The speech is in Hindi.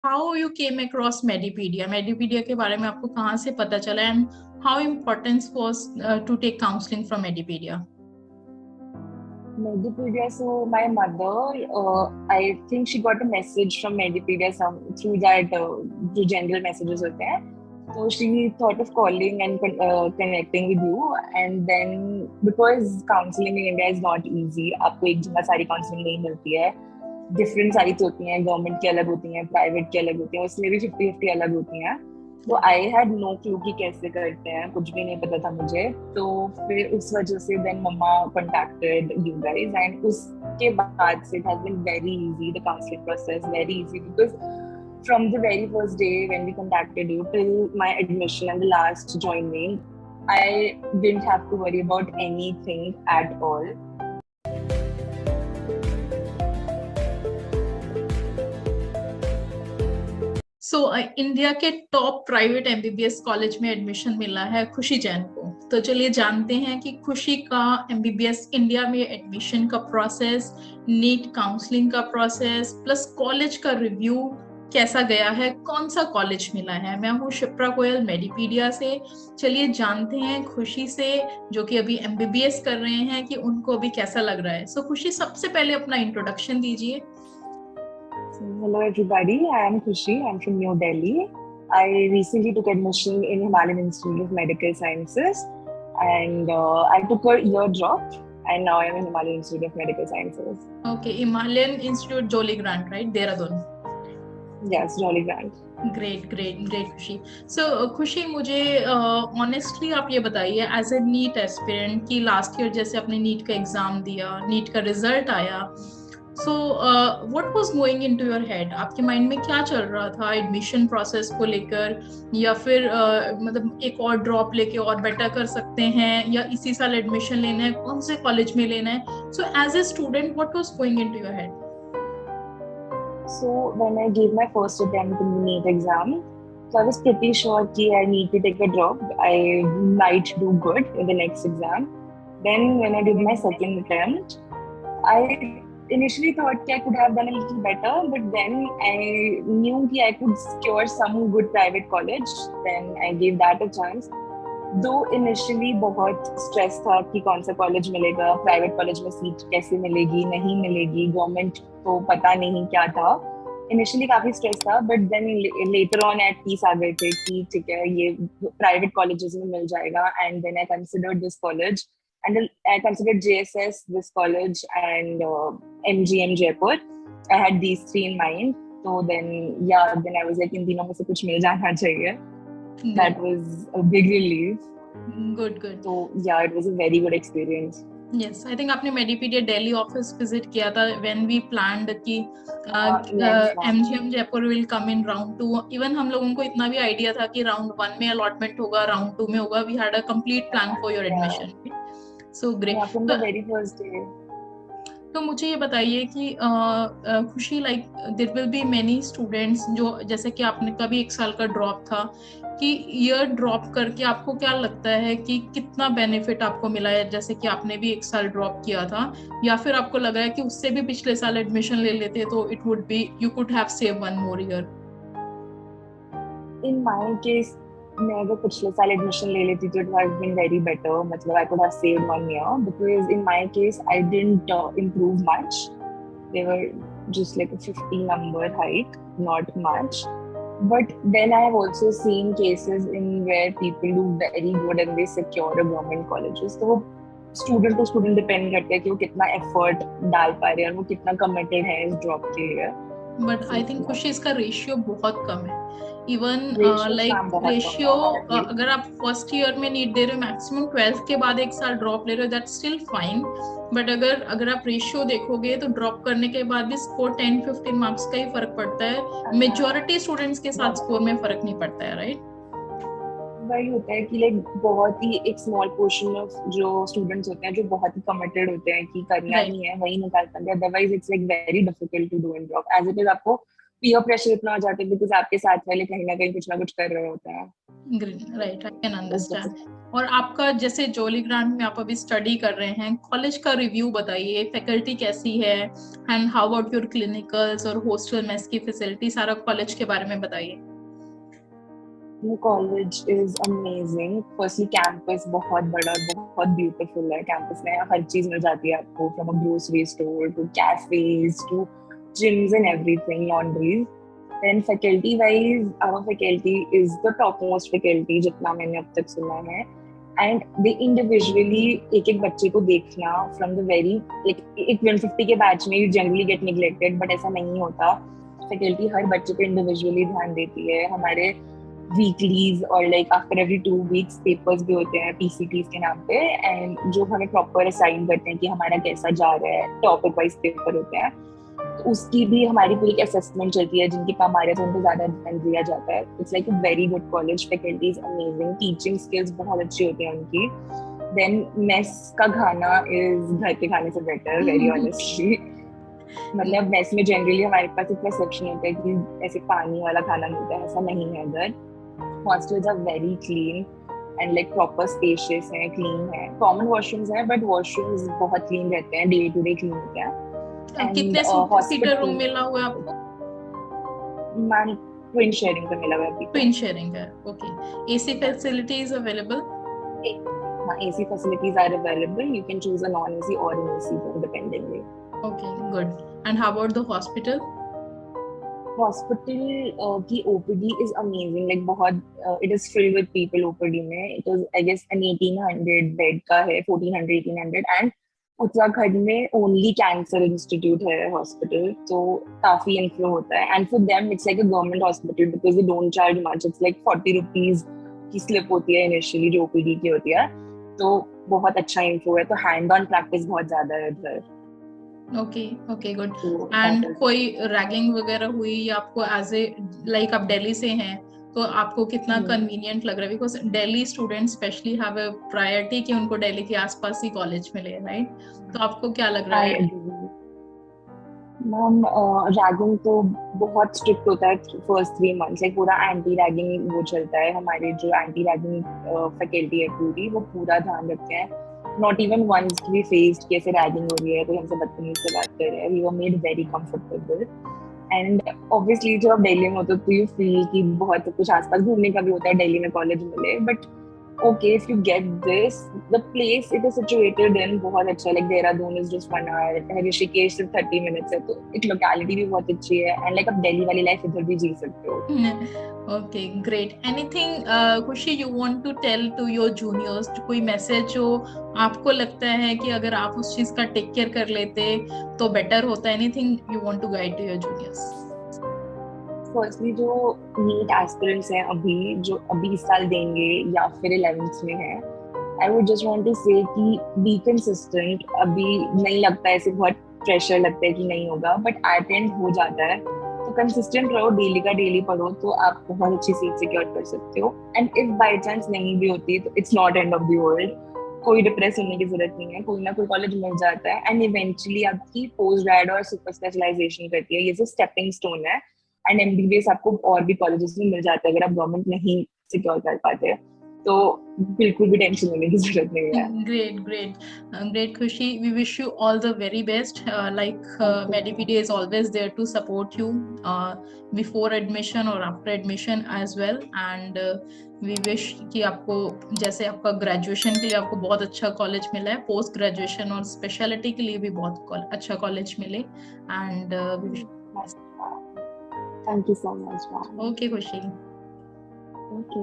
How you came across Medipedia, Medipedia के बारे में आपको कहाँ से पता चला, and how importance was to take counselling from Medipedia? Medipedia. So my mother, I think she got a message from Medipedia through that जो general messages होते हैं. So she thought of calling and connecting with you, and then because counseling in India is not easy, आपको एक जगह सारी counseling नहीं मिलती है. Different साइट्स होती हैं, गवर्नमेंट की अलग होती हैं, प्राइवेट की अलग होती हैं, उसमें भी 50-50 अलग होती हैं. तो आई हैड नो क्लू कि कैसे करते हैं, कुछ भी नहीं पता था मुझे. तो फिर उस वजह से देन मम्मा कॉन्टैक्टेड यू गाइज, एंड उसके बाद से it has been very easy, the counselling process very easy, because from the very first day when we contacted you till my admission and the last joining, I didn't have to worry about anything at all. So India के टॉप प्राइवेट एमबीबीएस कॉलेज में एडमिशन मिला है खुशी जैन को. तो चलिए जानते हैं कि खुशी का एमबीबीएस इंडिया में एडमिशन का प्रोसेस, नीट काउंसलिंग का प्रोसेस, प्लस कॉलेज का रिव्यू कैसा गया है, कौन सा कॉलेज मिला है. मैं हूँ शिप्रा गोयल मेडिपीडिया से. चलिए जानते हैं खुशी से, जो कि अभी एमबीबीएस कर रहे हैं, कि उनको अभी कैसा लग रहा है. सो खुशी, सबसे पहले अपना इंट्रोडक्शन दीजिए. Hello everybody, I am Khushi. I'm from New Delhi. I recently took admission in Himalayan Institute of Medical Sciences, and I took a year drop, and now I am in Himalayan Institute of Medical Sciences. Okay, Himalayan Institute Jolly Grant, right? Dehradun. Yes, Jolly Grant. Great खुशी. सो खुशी, मुझे ऑनेस्टली आप ये बताइए, एज ए नीट एस्पिरेंट, कि लास्ट ईयर जैसे आपने नीट का एग्जाम दिया, नीट का रिजल्ट आया, so what was going into your head? आपके माइंड में क्या चल रहा था एडमिशन प्रोसेस को लेकर, या फिर मतलब एक और ड्रॉप लेके और बेटर कर सकते हैं, या इसी साल एडमिशन लेना है, कौन से कॉलेज में लेना है? So as a student, what was going into your head? So when I gave my first attempt in the NEET exam, so I was pretty sure that I need to take a drop. I might do good in the next exam. Then when I did my second attempt, I initially thought that I could have done a little better, but then I knew that I could secure some good private college. Then I gave that a chance. Though initially बहुत stress था कि कौन सा कॉलेज मिलेगा, प्राइवेट कॉलेज में सीट कैसे मिलेगी, नहीं मिलेगी, गवर्नमेंट तो पता नहीं क्या था. इनिशियली काफी स्ट्रेस था, but then later on at peace आ गए थे कि ठीक है, ये प्राइवेट कॉलेजेस में मिल जाएगा. And then I considered this college, and I considered JSS, this college, and MGM Jaipur. I had these three in mind. So then I was like, इन तीनों में से कुछ मिल जाना चाहिए. That was a big relief. Good. So yeah, it was a very good experience. Yes, I think आपने मेडिपीडिया दिल्ली ऑफिस विजिट किया था when we planned कि MGM Jaipur will come in round 2. Even हम लोगों को इतना भी आइडिया था कि राउंड 1 में अलॉटमेंट होगा, राउंड 2 में होगा. We had a complete plan for your admission. So great. Yeah, from the very first day. तो मुझे ये बताइए कि Khushi, like there will be many students जो, जैसे कि आपने का भी एक साल का ड्रॉप था, कि ईयर ड्रॉप करके आपको क्या लगता है कि कितना बेनिफिट आपको मिला है? जैसे कि आपने भी एक साल ड्रॉप किया था, या फिर आपको लगा है कि उससे भी पिछले साल एडमिशन ले लेते तो it would be, you could have save one more year? In my case, मैं अगर पिछले साल एडमिशन ले लेती तो it have been very better. मतलब I could have saved 1 year, because in my case I didn't improve much. They were just like a 50 number hike, not much. But then I have also seen cases in where people do very good and they secure a government colleges. तो वो स्टूडेंट टू स्टूडेंट डिपेंड करता है कि वो कितना एफर्ट डाल पा रहे हैं और वो कितना कमिटेड है इस ड्रॉप के लिए. बट आई थिंक खुशी, इसका रेशियो बहुत कम है. इवन लाइक रेशियो, अगर आप फर्स्ट ईयर में नीट दे रहे हो, मैक्सिमम 12th के बाद एक साल ड्रॉप ले रहे हो, दैट्स स्टिल फाइन. बट अगर आप रेशियो देखोगे तो ड्रॉप करने के बाद भी स्कोर 10-15 मार्क्स का ही फर्क पड़ता है. मेजॉरिटी स्टूडेंट्स के साथ स्कोर में फर्क नहीं पड़ता है, राइट? वही होता है कि लाइक बहुत ही एक स्मॉल पोर्शन ऑफ जो स्टूडेंट्स होते हैं जो बहुत ही कमिटेड होते हैं कि करना ही है, वही निकाल पाते हैं. Otherwise it's like very difficult to do in drop. As it is आपको पीयर प्रेशर इतना हो जाता है बिकॉज आपके साथ वाले कहीं ना कहीं कुछ ना कुछ कर रहे होते हैं. Right, I can understand. और आपका जैसे जोली ग्रांट में आप अभी स्टडी कर रहे हैं, कॉलेज का रिव्यू बताइए, फैकल्टी कैसी है and how about your clinicals और हॉस्टल मेस की फैसिलिटी, सारा कॉलेज के बारे में बताइए। College is amazing. Firstly campus बहुत बड़ा, बहुत ब्यूटीफुल है। कैंपस में हर चीज मिल जाती है आपको, from a grocery store to cafes to gyms and everything, laundries. Then faculty wise, our faculty is the topmost faculty जितना मैंने अब तक सुना है, and they individually एक एक बच्चे को देखना from the very like एक 150 के बैच में you generally get neglected, but ऐसा नहीं होता। faculty हर बच्चे को individually ध्यान देती है। हमारे वीकलीज और like after every 2 weeks papers भी होते हैं PCTs के नाम पे, एंड जो हमें प्रॉपर असाइन करते हैं कि हमारा कैसा जा रहा है, टॉपिक वाइज पेपर होते हैं, तो उसकी भी हमारी पूरी असेसमेंट चलती है। जिनके कम आ रहे हैं तो उनको ज्यादा ध्यान दिया जाता है। It's like a very good college, faculty is amazing, teaching skills बहुत अच्छी होती हैं उनकी। देन मेस का खाना इज घर के खाने से बेटर, वेरी ऑनेस्टली। मतलब मेस में जनरली हमारे पास एक परसेप्शन होता है कि ऐसे पानी वाला खाना मिलता है, ऐसा नहीं है इधर। Hostels are very clean and like proper spacious है, क्लीन है। कॉमन वॉशरूम्स है बट वॉशरूम्स बहुत क्लीन रहते हैं, डे टू डे क्लीन होते हैं। कितने सीटर रूम मिला हुआ है आपको? मैम ट्विन शेयरिंग पे मिला हुआ है। ट्विन शेयरिंग है, ओके। AC facilities available? हाँ, AC facilities are available. You can choose a non AC or an AC dependingly. Okay, good. And how about the hospital? Hospital की OPD इज अमेजिंग, लाइक बहुत it is filled with people. OPD में it is I guess an 1800 bed का है, 1400-1800, एंड उत्तराखंड में ओनली कैंसर इंस्टीट्यूट है हॉस्पिटल, तो काफी इन्फ्लो होता है। And for them it's like a government hospital because they don't charge much. It's like 40 rupees की स्लिप होती है इनिशियली जो OPD की होती है, तो बहुत अच्छा इन्फ्लो है। तो हैंड ऑन प्रैक्टिस बहुत ज्यादा है इधर। Okay okay, good. एंड कोई रैगिंग वगैरह हुई या आपको एज ए लाइक आप दिल्ली से हैं तो आपको कितना कन्वीनियंट लग रहा है? Because Delhi students specially have a priority कि उनको दिल्ली के आसपास ही कॉलेज मिले, राइट? तो आपको क्या लग रहा है? मैम रैगिंग तो बहुत स्ट्रिक्ट होता है फर्स्ट 3 months, लाइक पूरा एंटी रैगिंग वो चलता है। हमारे जो एंटी रैगिंग फैकल्टी है पूरी, वो पूरा ध्यान रखते हैं। Not even once we faced कि ऐसे रैगिंग हो रही है, कोई हमसे बदतमीज से बात कर रहा है। We were made very comfortable. And obviously जब आप दिल्ली में होते हो तो यू फील कि बहुत कुछ आसपास घूमने का भी होता है, दिल्ली में कॉलेज मिले। But okay, if you get this, the place it is situated in बहुत अच्छा, like Dehradun is just 1 hour, Rishikesh सिर्फ 30 minutes है, तो एक लोकेलिटी भी बहुत अच्छी है, एंड लाइक आप दिल्ली वाली लाइफ इधर भी जी सकते हो। Okay, great. Anything, खुशी, you want to tell to your juniors? कोई मैसेज जो आपको लगता है कि अगर आप उस चीज का टेक केयर कर लेते तो बेटर होता? Anything you want to guide to your juniors? Firstly जो नीट एस्पिरेंट्स हैं अभी, जो अभी इस साल देंगे या फिर 11th में है, I would just want to say कि बी कंसिस्टेंट। अभी नहीं लगता है, ऐसे बहुत प्रेशर लगता है कि नहीं होगा, बट एट एंड हो जाता है। तो कंसिस्टेंट रहो, डेली का डेली पढ़ो, तो आप बहुत अच्छी सीट सिक्योर कर सकते हो। एंड इफ बाय चांस नहीं भी होती तो it's not end of the world, कोई डिप्रेस होने की जरूरत नहीं है, कोई ना कोई कॉलेज मिल जाता है। एंड इवेंचुअली आपकी पोस्ट ग्रेड और सुपर स्पेशलाइजेशन करती है, ये जो स्टेपिंग स्टोन है। एंड MBBS आपको और भी कॉलेजेस में मिल जाता है अगर आप गवर्नमेंट नहीं सिक्योर कर पाते, तो बिल्कुल भी टेंशन लेने की जरूरत नहीं है। Great खुशी, we wish you all the very best. Medipedia is always there to support you before admission or after admission as well, and we wish कि आपको जैसे आपका ग्रेजुएशन के लिए आपको बहुत अच्छा कॉलेज मिला है, पोस्ट ग्रेजुएशन और स्पेशलिटी के लिए भी बहुत अच्छा कॉलेज मिले, and we wish Thank you so much, ma'am. Okay, खुशी. Okay.